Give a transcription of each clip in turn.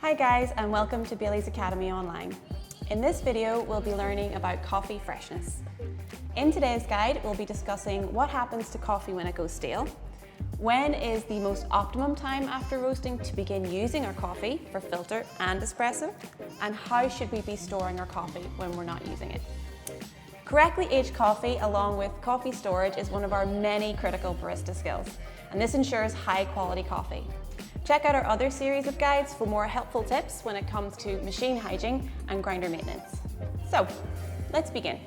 Hi guys, and welcome to Bailey's Academy Online. In this video, we'll be learning about coffee freshness. In today's guide, we'll be discussing what happens to coffee when it goes stale, when is the most optimum time after roasting to begin using our coffee for filter and espresso, and how should we be storing our coffee when we're not using it. Correctly aged coffee along with coffee storage is one of our many critical barista skills, and this ensures high quality coffee. Check out our other series of guides for more helpful tips when it comes to machine hygiene and grinder maintenance. So, let's begin.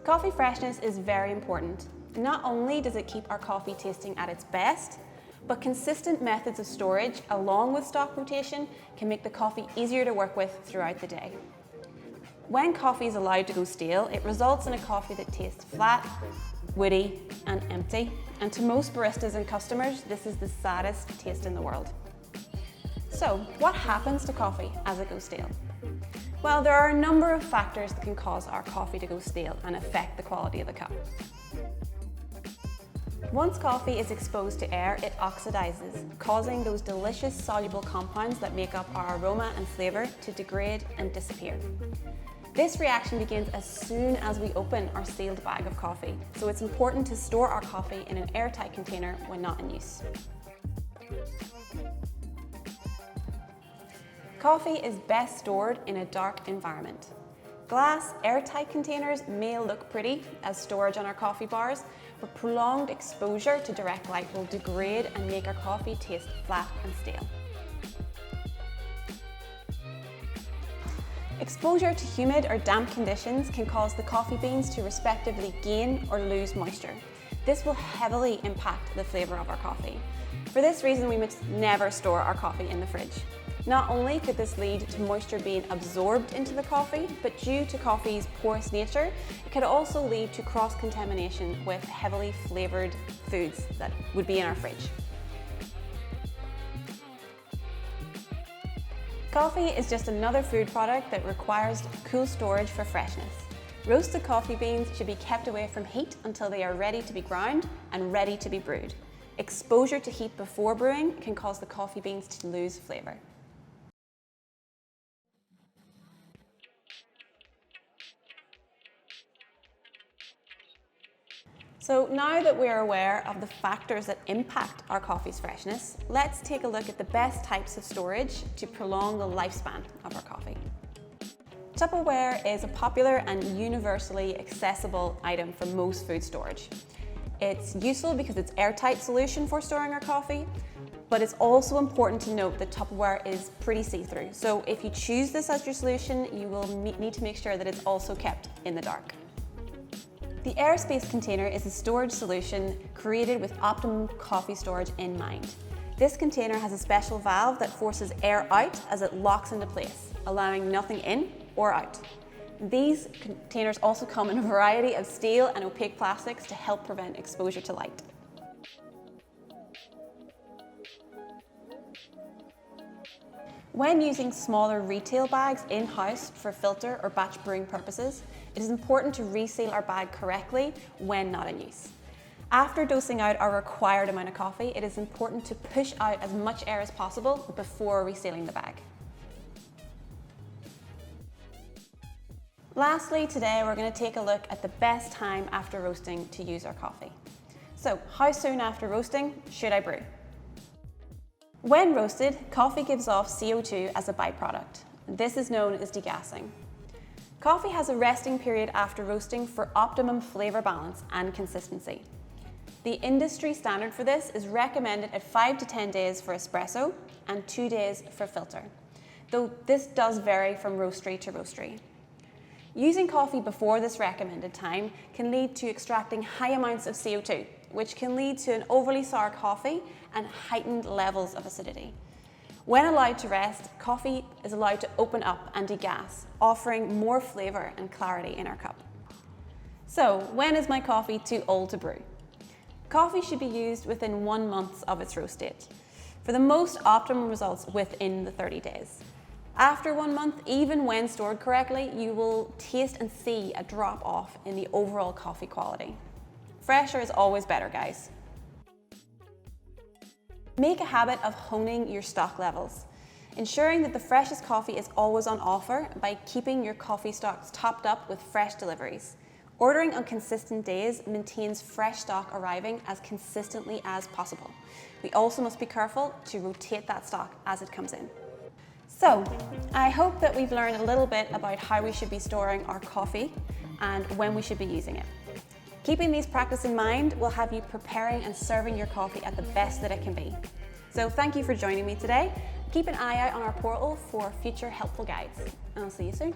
Coffee freshness is very important. Not only does it keep our coffee tasting at its best, but consistent methods of storage along with stock rotation can make the coffee easier to work with throughout the day. When coffee is allowed to go stale, it results in a coffee that tastes flat, woody, and empty. And to most baristas and customers, this is the saddest taste in the world. So, what happens to coffee as it goes stale? Well, there are a number of factors that can cause our coffee to go stale and affect the quality of the cup. Once coffee is exposed to air, it oxidizes, causing those delicious soluble compounds that make up our aroma and flavour to degrade and disappear. This reaction begins as soon as we open our sealed bag of coffee, so it's important to store our coffee in an airtight container when not in use. Coffee is best stored in a dark environment. Glass, airtight containers may look pretty as storage on our coffee bars, but prolonged exposure to direct light will degrade and make our coffee taste flat and stale. Exposure to humid or damp conditions can cause the coffee beans to respectively gain or lose moisture. This will heavily impact the flavour of our coffee. For this reason, we must never store our coffee in the fridge. Not only could this lead to moisture being absorbed into the coffee, but due to coffee's porous nature, it could also lead to cross-contamination with heavily flavoured foods that would be in our fridge. Coffee is just another food product that requires cool storage for freshness. Roasted coffee beans should be kept away from heat until they are ready to be ground and ready to be brewed. Exposure to heat before brewing can cause the coffee beans to lose flavour. So now that we're aware of the factors that impact our coffee's freshness, let's take a look at the best types of storage to prolong the lifespan of our coffee. Tupperware is a popular and universally accessible item for most food storage. It's useful because it's an airtight solution for storing our coffee, but it's also important to note that Tupperware is pretty see-through. So if you choose this as your solution, you will need to make sure that it's also kept in the dark. The airspace container is a storage solution created with optimum coffee storage in mind. This container has a special valve that forces air out as it locks into place, allowing nothing in or out. These containers also come in a variety of steel and opaque plastics to help prevent exposure to light. When using smaller retail bags in-house for filter or batch brewing purposes, it is important to reseal our bag correctly when not in use. After dosing out our required amount of coffee, it is important to push out as much air as possible before resealing the bag. Lastly, today we're going to take a look at the best time after roasting to use our coffee. So, how soon after roasting should I brew? When roasted, coffee gives off CO2 as a byproduct. This is known as degassing. Coffee has a resting period after roasting for optimum flavour balance and consistency. The industry standard for this is recommended at 5 to 10 days for espresso and 2 days for filter, though this does vary from roastery to roastery. Using coffee before this recommended time can lead to extracting high amounts of CO2, which can lead to an overly sour coffee and heightened levels of acidity. When allowed to rest, coffee is allowed to open up and degas, offering more flavour and clarity in our cup. So, when is my coffee too old to brew? Coffee should be used within 1 month of its roast date. For the most optimum results within the 30 days. After 1 month, even when stored correctly, you will taste and see a drop off in the overall coffee quality. Fresher is always better, guys. Make a habit of honing your stock levels, ensuring that the freshest coffee is always on offer by keeping your coffee stocks topped up with fresh deliveries. Ordering on consistent days maintains fresh stock arriving as consistently as possible. We also must be careful to rotate that stock as it comes in. So, I hope that we've learned a little bit about how we should be storing our coffee and when we should be using it. Keeping these practices in mind will have you preparing and serving your coffee at the best that it can be. So thank you for joining me today. Keep an eye out on our portal for future helpful guides, and I'll see you soon.